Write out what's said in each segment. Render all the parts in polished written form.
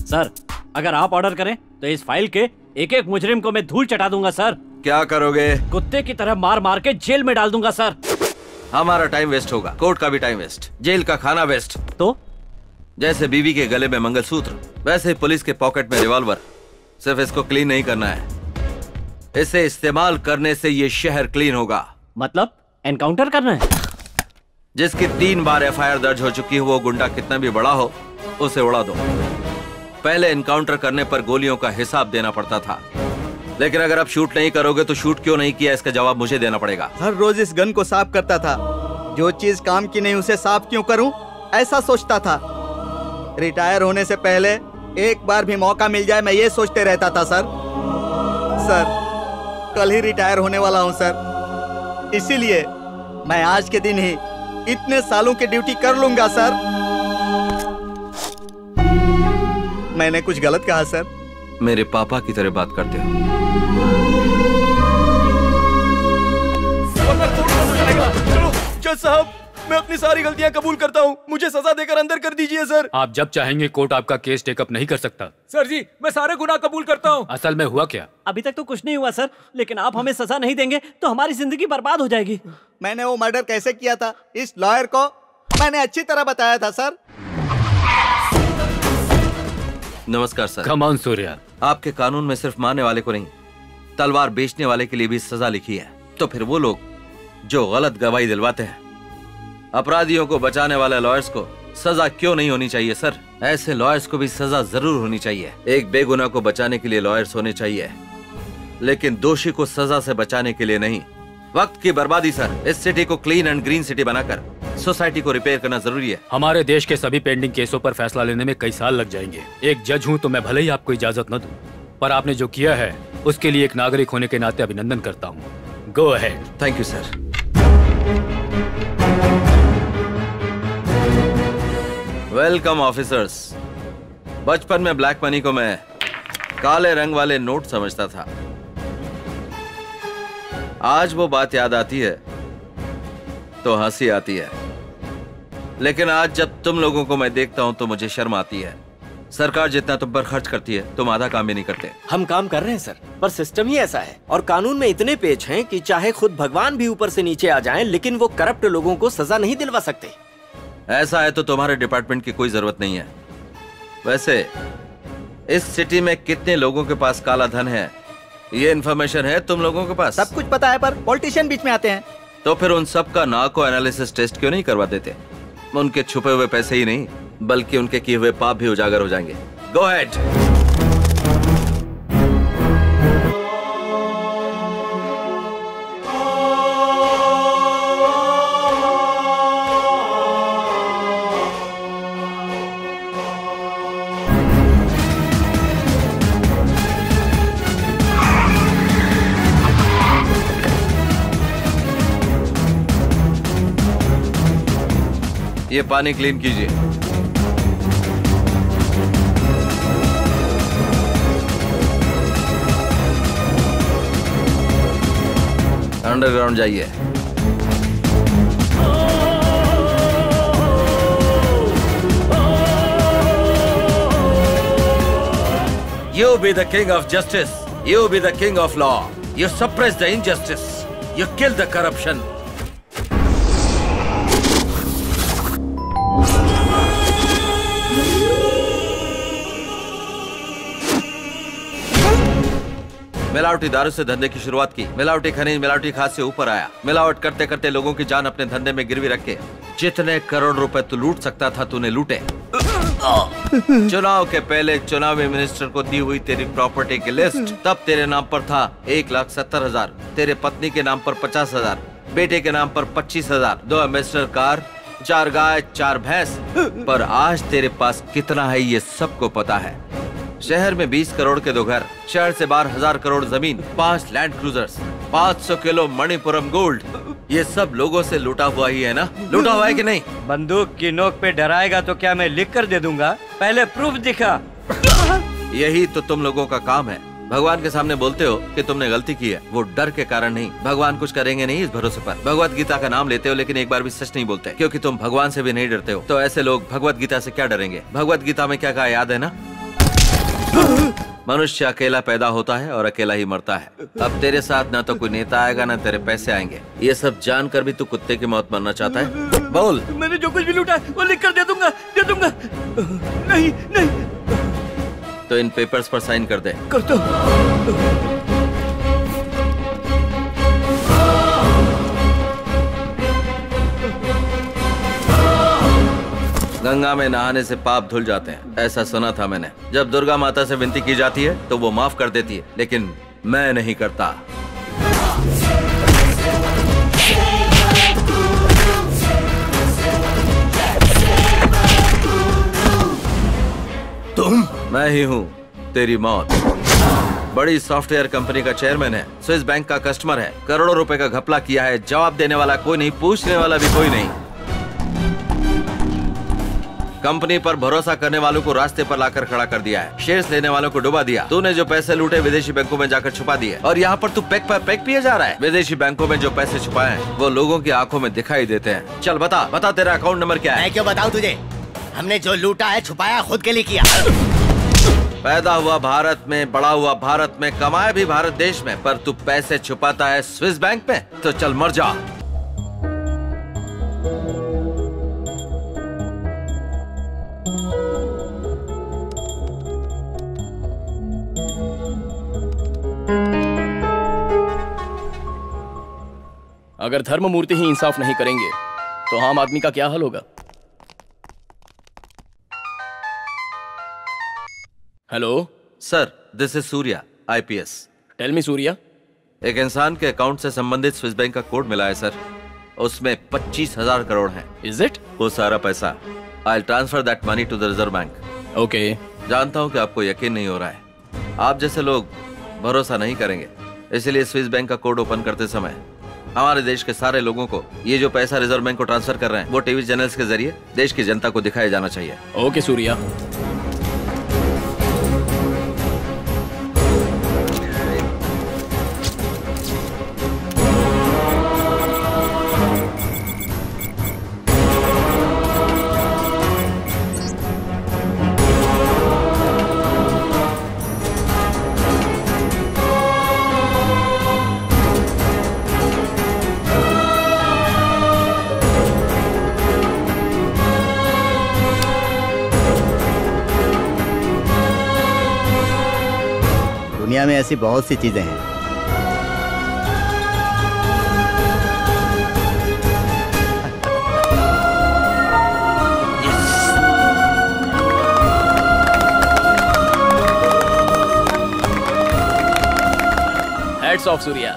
Sir, अगर आप order करें तो इस फाइल के एक एक मुजरिम को मैं धूल चटा दूंगा सर। क्या करोगे? कुत्ते की तरह मार मार के जेल में डाल दूंगा सर। हमारा टाइम वेस्ट होगा, कोर्ट का भी टाइम वेस्ट, जेल का खाना वेस्ट। तो जैसे बीवी के गले में मंगलसूत्र, वैसे ही पुलिस के पॉकेट में रिवॉल्वर। सिर्फ इसको क्लीन नहीं करना है, इसे इस्तेमाल करने से ये शहर क्लीन होगा। मतलब एनकाउंटर करना है? जिसकी 3 बार एफआईआर दर्ज हो चुकी हो, वो गुंडा कितना भी बड़ा हो, उसे उड़ा दो। पहले एनकाउंटर करने पर गोलियों का हिसाब देना पड़ता था, लेकिन अगर आप शूट नहीं करोगे तो शूट क्यों नहीं किया, इसका जवाब मुझे देना पड़ेगा। हर रोज इस गन को साफ करता था, जो चीज काम की नहीं उसे साफ क्यों करूं, ऐसा सोचता था। रिटायर होने से पहले एक बार भी मौका मिल जाए, मैं ये सोचते रहता था सर। कल ही रिटायर होने वाला हूं सर, इसीलिए मैं आज के दिन ही इतने सालों की ड्यूटी कर लूंगा सर। मैंने कुछ गलत कहा सर? मेरे पापा की तरह बात करते हो। चलो जज साहब, मैं अपनी सारी गलतियां कबूल करता हूँ, मुझे सजा देकर अंदर कर दीजिए सर। आप जब चाहेंगे कोर्ट आपका केस टेकअप नहीं कर सकता। सर जी, मैं सारे गुनाह कबूल करता हूँ। असल में हुआ क्या? अभी तक तो कुछ नहीं हुआ सर, लेकिन आप हमें सजा नहीं देंगे तो हमारी जिंदगी बर्बाद हो जाएगी। मैंने वो मर्डर कैसे किया था, इस लॉयर को मैंने अच्छी तरह बताया था सर। नमस्कार सर। Come on Surya. आपके कानून में सिर्फ मारने वाले को नहीं, तलवार बेचने वाले के लिए भी सजा लिखी है। तो फिर वो लोग जो गलत गवाही दिलवाते हैं, अपराधियों को बचाने वाले लॉयर्स को सजा क्यों नहीं होनी चाहिए सर? ऐसे लॉयर्स को भी सजा जरूर होनी चाहिए। एक बेगुनाह को बचाने के लिए लॉयर्स होने चाहिए, लेकिन दोषी को सजा से बचाने के लिए नहीं। वक्त की बर्बादी सर। इस सिटी को क्लीन एंड ग्रीन सिटी बनाकर सोसाइटी को रिपेयर करना जरूरी है। हमारे देश के सभी पेंडिंग केसों पर फैसला लेने में कई साल लग जाएंगे। एक जज हूँ तो मैं भले ही आपको इजाजत न दूं, पर आपने जो किया है उसके लिए एक नागरिक होने के नाते अभिनंदन करता हूँ। Go ahead. Thank you sir. Welcome officers. बचपन में ब्लैक मनी को मैं काले रंग वाले नोट समझता था। आज वो बात याद आती है तो हंसी आती है, लेकिन आज जब तुम लोगों को मैं देखता हूं तो मुझे शर्म आती है। सरकार जितना तुम पर खर्च करती है, तुम आधा काम भी नहीं करते। हम काम कर रहे हैं सर, पर सिस्टम ही ऐसा है और कानून में इतने पेच हैं कि चाहे खुद भगवान भी ऊपर से नीचे आ जाएं, लेकिन वो करप्ट लोगों को सजा नहीं दिलवा सकते। ऐसा है तो तुम्हारे डिपार्टमेंट की कोई जरूरत नहीं है। वैसे इस सिटी में कितने लोगों के पास काला धन है, ये इन्फॉर्मेशन है तुम लोगों के पास? सब कुछ पता है, पर पॉलिटिशियन बीच में आते हैं। तो फिर उन सब का नार्को एनालिसिस टेस्ट क्यों नहीं करवा देते? उनके छुपे हुए पैसे ही नहीं, बल्कि उनके किए हुए पाप भी उजागर हो जाएंगे। Go ahead. ये पानी क्लीन कीजिए। अंडरग्राउंड जाइए। You be the king of justice. You be the king of law. You suppress the injustice. You kill the corruption. मिलावटी दारू से धंधे की शुरुआत की, मिलावटी खनिज, मिलावटी खाद से ऊपर आया। मिलावट करते करते लोगों की जान अपने धंधे में गिरवी रख के जितने करोड़ रुपए तू लूट सकता था तूने लूटे। चुनाव के पहले चुनावी मिनिस्टर को दी हुई तेरी प्रॉपर्टी की लिस्ट तब तेरे नाम पर था 1,70,000, तेरे पत्नी के नाम पर 50,000, बेटे के नाम पर 25,000, 2 एम्बेसडर कार, 4 गाय, 4 भैंस। पर आज तेरे पास कितना है ये सबको पता है। शहर में 20 करोड़ के 2 घर, शहर से बाहर 1000 करोड़ जमीन, 5 land cruisers, 500 kilo Manappuram gold, ये सब लोगों से लूटा हुआ ही है ना? लूटा हुआ है कि नहीं? बंदूक की नोक पे डराएगा तो क्या मैं लिख कर दे दूंगा? पहले प्रूफ दिखा। यही तो तुम लोगों का काम है। भगवान के सामने बोलते हो कि तुमने गलती की है, वो डर के कारण नहीं। भगवान कुछ करेंगे नहीं इस भरोसे पर। भगवत गीता का नाम लेते हो लेकिन एक बार भी सच नहीं बोलते, क्योंकि तुम भगवान से भी नहीं डरते हो। तो ऐसे लोग भगवत गीता से क्या डरेंगे? भगवत गीता में क्या कहा याद है ना? मनुष्य अकेला पैदा होता है और अकेला ही मरता है। अब तेरे साथ ना तो कोई नेता आएगा ना तेरे पैसे आएंगे। ये सब जानकर भी तू कुत्ते की मौत मरना चाहता है? बोल। मैंने जो कुछ भी लूटा है वो लिख कर दे दूंगा। नहीं नहीं। तो इन पेपर्स पर साइन कर दे। करता हूं। गंगा में नहाने से पाप धुल जाते हैं, ऐसा सुना था मैंने। जब दुर्गा माता से विनती की जाती है तो वो माफ कर देती है, लेकिन मैं नहीं करता। तुम? मैं ही हूँ तेरी मौत। बड़ी सॉफ्टवेयर कंपनी का चेयरमैन है, स्विस बैंक का कस्टमर है, करोड़ों रुपए का घपला किया है। जवाब देने वाला कोई नहीं, पूछने वाला भी कोई नहीं। कंपनी पर भरोसा करने वालों को रास्ते पर लाकर खड़ा कर दिया है, शेयर्स लेने वालों को डुबा दिया। तूने जो पैसे लूटे विदेशी बैंकों में जाकर छुपा दिए, और यहाँ पर तू पैक पर पैक पिए जा रहा है। विदेशी बैंकों में जो पैसे छुपाए हैं वो लोगों की आंखों में दिखाई देते हैं। चल बता तेरा अकाउंट नंबर क्या है? मैं क्यों बताऊं तुझे? हमने जो लूटा है छुपाया खुद के लिए किया। पैदा हुआ भारत में, बड़ा हुआ भारत में, कमाया भी भारत देश में, पर तू पैसे छुपाता है स्विस बैंक में। तो चल मर जा। अगर धर्ममूर्ति ही इंसाफ नहीं करेंगे तो आम आदमी का क्या हाल होगा? Hello sir, this is Surya, IPS। Tell me Surya. एक इंसान के अकाउंट से संबंधित स्विस बैंक का कोड मिला है सर। उसमें 25,000 करोड़ हैं। Is it? वो सारा पैसा। I transfer that money to the Reserve Bank. Okay. जानता हूँ कि आपको यकीन नहीं हो रहा है, आप जैसे लोग भरोसा नहीं करेंगे, इसलिए स्विस बैंक का कोड ओपन करते समय हमारे देश के सारे लोगों को ये जो पैसा रिजर्व बैंक को ट्रांसफर कर रहे हैं वो टीवी चैनल्स के जरिए देश की जनता को दिखाया जाना चाहिए। ओके सूर्या। दुनिया में ऐसी बहुत सी चीजें हैं। Hats off Surya.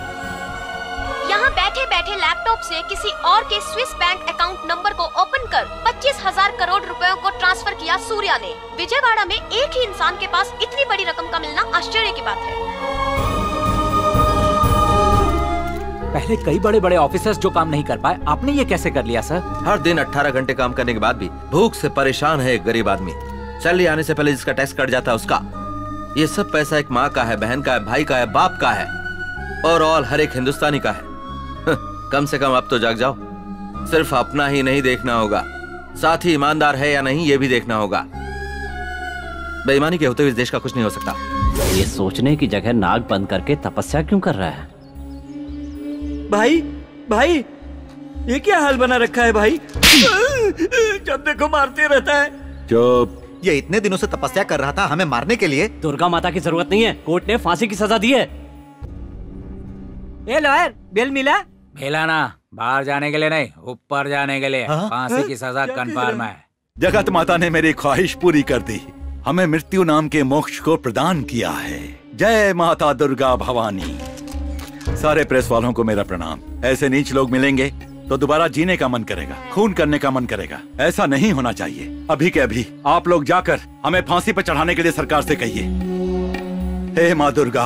यहाँ बैठे बैठे लैपटॉप से किसी और के स्विस बैंक अकाउंट नंबर को ओपन कर 25,000 करोड़ रुपयों को ट्रांसफर किया सूर्या ने। विजयवाड़ा में एक ही इंसान के पास इतनी बड़ी रकम का मिलना आश्चर्य की बात है। पहले कई बड़े बड़े ऑफिसर्स जो काम नहीं कर पाए, आपने ये कैसे कर लिया सर? हर दिन 18 घंटे काम करने के बाद भी भूख से परेशान है एक गरीब आदमी। सैलरी आने से पहले जिसका टैक्स कट जाता है उसका। ये सब पैसा एक माँ का है, बहन का है, भाई का है, बाप का है, और ऑल हर एक हिंदुस्तानी का है। कम से कम अब तो जाग जाओ। सिर्फ अपना ही नहीं देखना होगा, साथ ही ईमानदार है या नहीं ये भी देखना होगा। बेईमानी के होते हुए इस देश का कुछ नहीं हो सकता। ये सोचने की जगह नाक बंद करके तपस्या क्यों कर रहा है? भाई ये क्या हाल बना रखा है भाई? जब देखो मारते रहता है। चुप। ये इतने दिनों से तपस्या कर रहा था हमें मारने के लिए। दुर्गा माता की जरूरत नहीं है, कोर्ट ने फांसी की सजा दी है। ए लॉयर, बेल मिला? मिला ना, बाहर जाने के लिए नहीं, ऊपर जाने के लिए। फांसी की सजा कंफर्म है। जगत माता ने मेरी ख्वाहिश पूरी कर दी, हमें मृत्यु नाम के मोक्ष को प्रदान किया है। जय माता दुर्गा भवानी। सारे प्रेस वालों को मेरा प्रणाम। ऐसे नीच लोग मिलेंगे तो दोबारा जीने का मन करेगा, खून करने का मन करेगा। ऐसा नहीं होना चाहिए। अभी के अभी आप लोग जाकर हमें फांसी पर चढ़ाने के लिए सरकार से कहिए। हे माँ दुर्गा,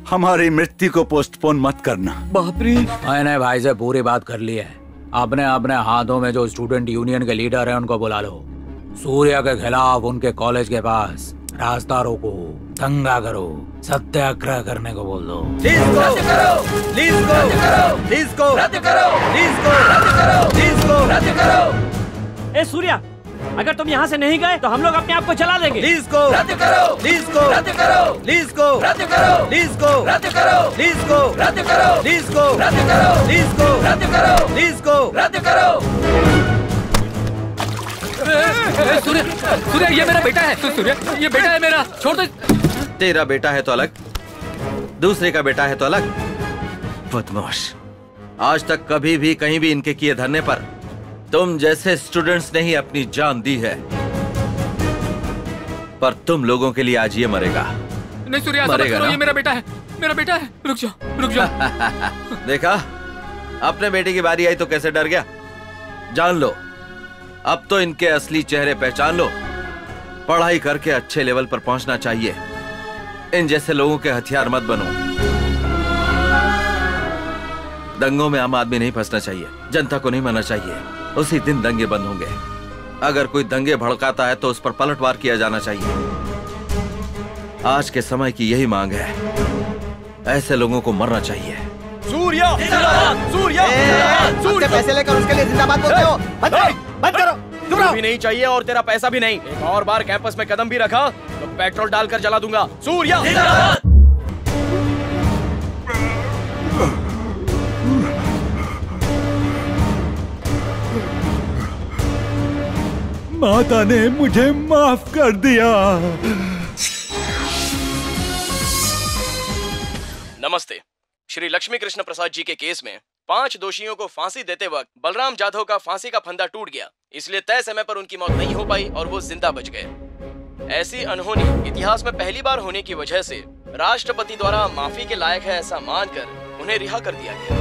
हमारी मृत्यु को पोस्टपोन मत करना। बाप रे। मैंने भाई से पूरी बात कर ली है। अपने अपने हाथों में जो स्टूडेंट यूनियन के लीडर हैं उनको बुला लो। सूर्या के खिलाफ उनके कॉलेज के पास रास्ता रोको, दंगा करो, सत्याग्रह करने को बोल दो। ए सूर्या, अगर तुम यहाँ से नहीं गए तो हम लोग अपने आप को जला देंगे। लीज को रद्द करो, लीज को रद्द करो, लीज को रद्द करो, लीज को रद्द करो, लीज को रद्द करो, लीज को रद्द करो, लीज को रद्द करो, लीज को रद्द करो। सूर्य, सूर्य ये मेरा बेटा है। सूर्य ये बेटा है मेरा, छोड़ दे। तेरा बेटा है तो अलग, दूसरे का बेटा है तो अलग। बदमाश, आज तक कभी भी कहीं भी इनके किए धरने पर तुम जैसे स्टूडेंट्स ने ही अपनी जान दी है, पर तुम लोगों के लिए आज ये मरेगा। नहीं सूर्य, मरेगा ना? ये मेरा बेटा है, मेरा बेटा है। रुक जाओ, रुक जाओ। देखा, अपने बेटे की बारी आई तो कैसे डर गया। जान लो, अब तो इनके असली चेहरे पहचान लो। पढ़ाई करके अच्छे लेवल पर पहुंचना चाहिए। इन जैसे लोगों के हथियार मत बनो। दंगों में आम आदमी नहीं फंसना चाहिए, जनता को नहीं मरना चाहिए। उसी दिन दंगे बंद होंगे। अगर कोई दंगे भड़काता है तो उस पर पलटवार किया जाना चाहिए। आज के समय की यही मांग है। ऐसे लोगों को मरना चाहिए। सूर्या, सूर्या, सूर्य पैसे लेकर उसके लिए जिंदाबाद बोलते हो? बंद करो, चुप रहो। भी नहीं चाहिए और तेरा पैसा भी नहीं। एक और बार कैंपस में कदम भी रखा तो पेट्रोल डालकर जला दूंगा। सूर्या, माता ने मुझे माफ कर दिया। नमस्ते। श्री लक्ष्मी कृष्ण प्रसाद जी के केस में 5 दोषियों को फांसी देते वक्त बलराम जाधव का फांसी का फंदा टूट गया, इसलिए तय समय पर उनकी मौत नहीं हो पाई और वो जिंदा बच गए। ऐसी अनहोनी इतिहास में पहली बार होने की वजह से राष्ट्रपति द्वारा माफी के लायक है ऐसा मानकर उन्हें रिहा कर दिया गया।